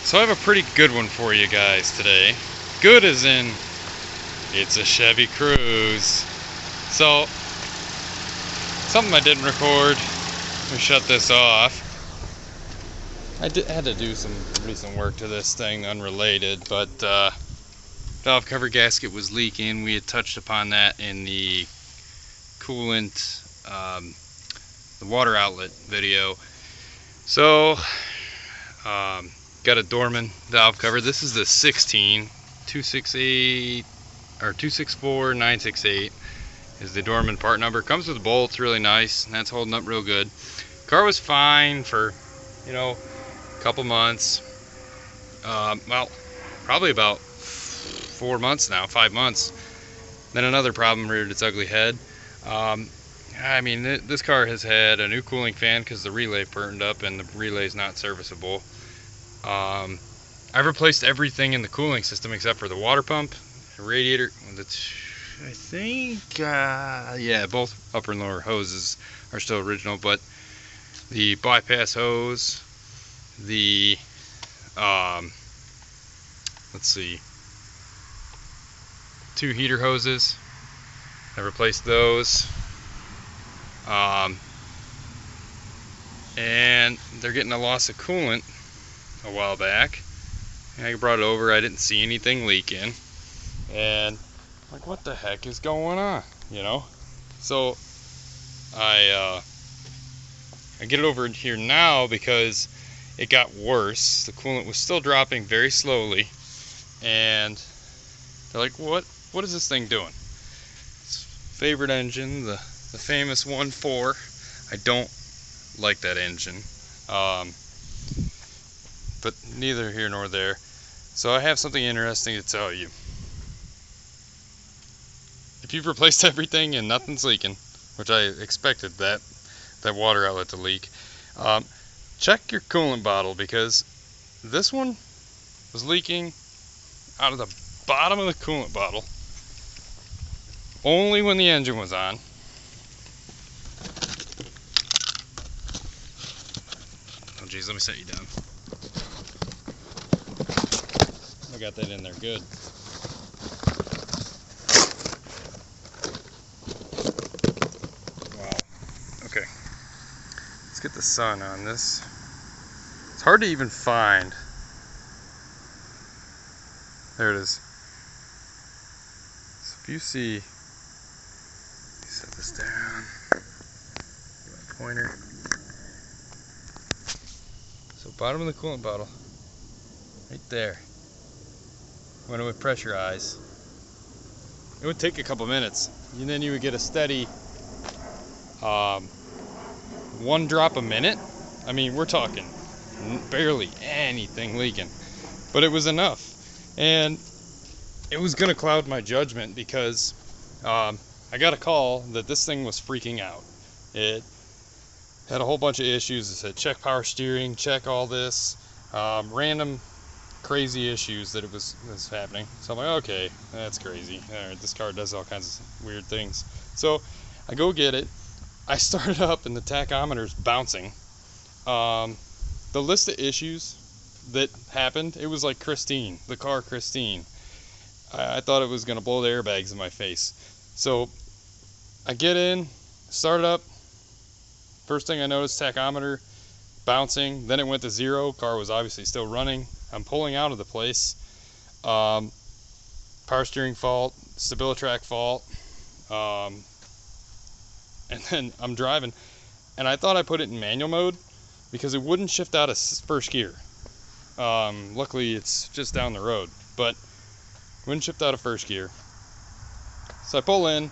So I have a pretty good one for you guys today. Good as in, it's a Chevy Cruze. So, something I didn't record, we shut this off. Had to do some recent work to this thing, unrelated, but valve cover gasket was leaking. We had touched upon that in the coolant, the water outlet video. So, got a Dorman valve cover. This is the 268 or 264 968 is the Dorman part number. Comes with bolts, really nice, and that's holding up real good. Car was fine for, a couple months. Well, probably about 4 months now, 5 months. Then another problem reared its ugly head. This car has had a new cooling fan because the relay burned up and the relay is not serviceable. I've replaced everything in the cooling system except for the water pump, the radiator. I think, yeah, both upper and lower hoses are still original, but the bypass hose, the, let's see, 2 heater hoses, I replaced those. And they're getting a loss of coolant a while back. And I brought it over, I didn't see anything leaking. And I'm like, what the heck is going on? So I get it over here now because it got worse. The coolant was still dropping very slowly, and they're like, what is this thing doing? It's favorite engine, the famous 1.4. I don't like that engine, but neither here nor there. So I have something interesting to tell you. If you've replaced everything and nothing's leaking, which I expected that water outlet to leak, check your coolant bottle, because this one was leaking out of the bottom of the coolant bottle only when the engine was on. Oh geez, let me set you down. I got that in there good. Wow. Okay. Let's get the sun on this. It's hard to even find. There it is. So if you see, set this down. Get my pointer. So bottom of the coolant bottle, right there. When it would pressurize, it would take a couple minutes, and then you would get a steady 1 drop a minute. I mean, we're talking barely anything leaking, but it was enough, and it was gonna cloud my judgment because I got a call that this thing was freaking out. It had a whole bunch of issues. It said check power steering, check all this, random crazy issues that it was happening. So I'm like, okay, that's crazy. All right, this car does all kinds of weird things. So I go get it. I start it up and the tachometer's bouncing. The list of issues that happened, it was like Christine, the car Christine. I thought it was gonna blow the airbags in my face. So I get in, start it up. First thing I noticed, tachometer bouncing. Then it went to 0. Car was obviously still running. I'm pulling out of the place. Power steering fault, StabiliTrak fault, and then I'm driving, and I thought I put it in manual mode because it wouldn't shift out of first gear. Luckily, it's just down the road, but wouldn't shift out of first gear. So I pull in.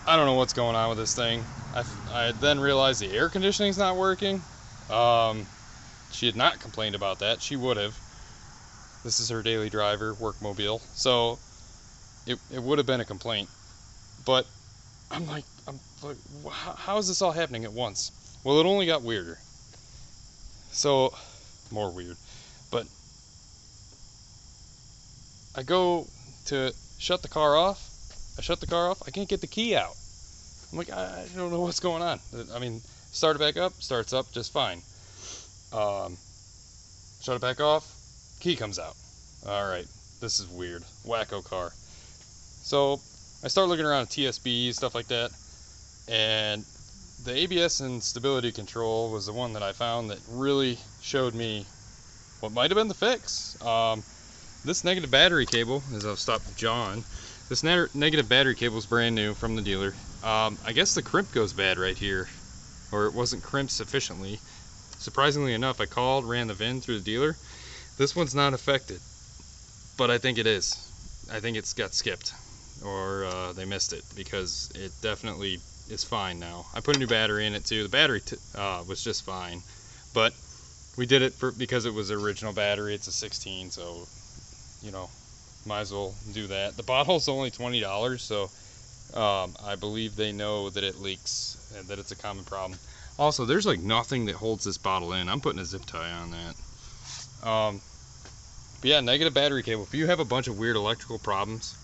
I don't know what's going on with this thing. I then realized the air conditioning's not working. She had not complained about that. She would have. This is her daily driver, workmobile. So it would have been a complaint. But I'm like, how is this all happening at once? Well, it only got weirder. So, more weird. But I go to shut the car off. I shut the car off. I can't get the key out. I'm like, I don't know what's going on. I mean, start it back up, starts up just fine. Shut it back off. Key comes out. All right, this is weird. Wacko car. So I start looking around at TSB, stuff like that, and the ABS and stability control was the one that I found that really showed me what might have been the fix. This negative battery cable, as I'll stop John, this negative battery cable is brand new from the dealer. I guess the crimp goes bad right here, or it wasn't crimped sufficiently. Surprisingly enough, I called, ran the VIN through the dealer. This one's not affected, but I think it is. I think it's got skipped, or they missed it, because it definitely is fine now. I put a new battery in it too. The battery was just fine, but we did it because it was the original battery. It's a 16, so you know, might as well do that. The bottle's only $20, so I believe they know that it leaks and that it's a common problem. Also, there's like nothing that holds this bottle in. I'm putting a zip tie on that. But yeah, negative battery cable. If you have a bunch of weird electrical problems,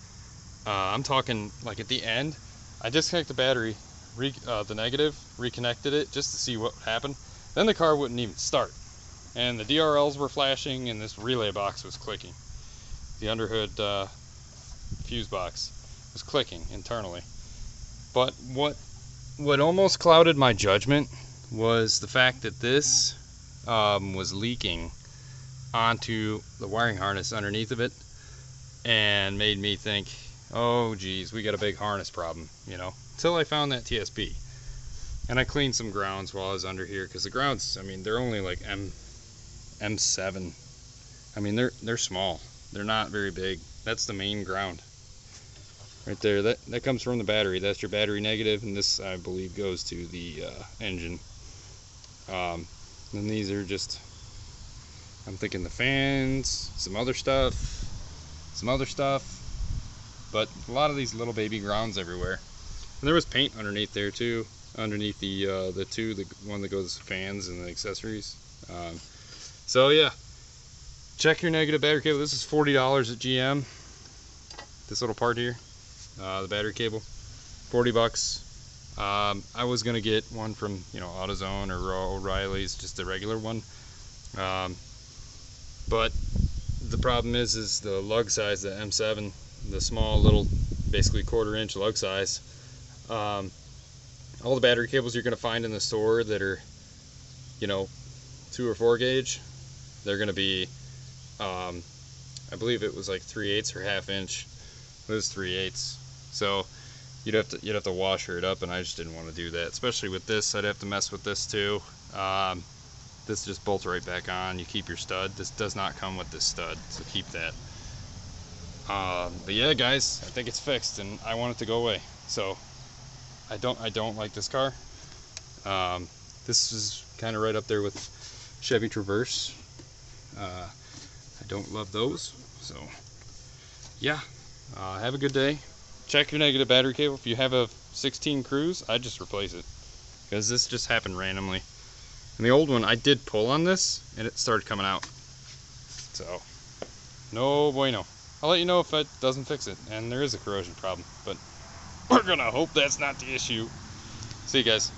I'm talking like at the end, I disconnect the battery, the negative, reconnected it just to see what happened. Then the car wouldn't even start. And the DRLs were flashing and this relay box was clicking. The underhood fuse box was clicking internally. But what almost clouded my judgment was the fact that this was leaking onto the wiring harness underneath of it, and made me think, oh geez, we got a big harness problem, you know, until I found that TSB. And I cleaned some grounds while I was under here, because the grounds, I mean, they're only like M7. I mean, they're small. They're not very big. That's the main ground right there. That comes from the battery. That's your battery negative, and this, I believe, goes to the engine. And these are just, I'm thinking the fans, some other stuff, but a lot of these little baby grounds everywhere. And there was paint underneath there too, underneath the one that goes to fans and the accessories. So yeah, check your negative battery cable. This is $40 at GM. This little part here, the battery cable, 40 bucks. I was gonna get one from, you know, AutoZone or O'Reilly's, just a regular one. But the problem is the lug size, the M7, the small little, basically 1/4 inch lug size. All the battery cables you're gonna find in the store that are, you know, 2 or 4 gauge, they're gonna be, I believe it was like 3/8 or 1/2 inch. It was 3/8. So you'd have to washer it up, and I just didn't want to do that. Especially with this, I'd have to mess with this too. This just bolts right back on. You keep your stud. This does not come with this stud, so keep that. But yeah, guys, I think it's fixed, and I want it to go away. So I don't like this car. This is kind of right up there with Chevy Traverse. I don't love those. So yeah, have a good day. Check your negative battery cable. If you have a 16 Cruise, I'd just replace it, because this just happened randomly. And the old one, I did pull on this and it started coming out. So no bueno. I'll let you know if it doesn't fix it and there is a corrosion problem, but we're gonna hope that's not the issue. See you guys.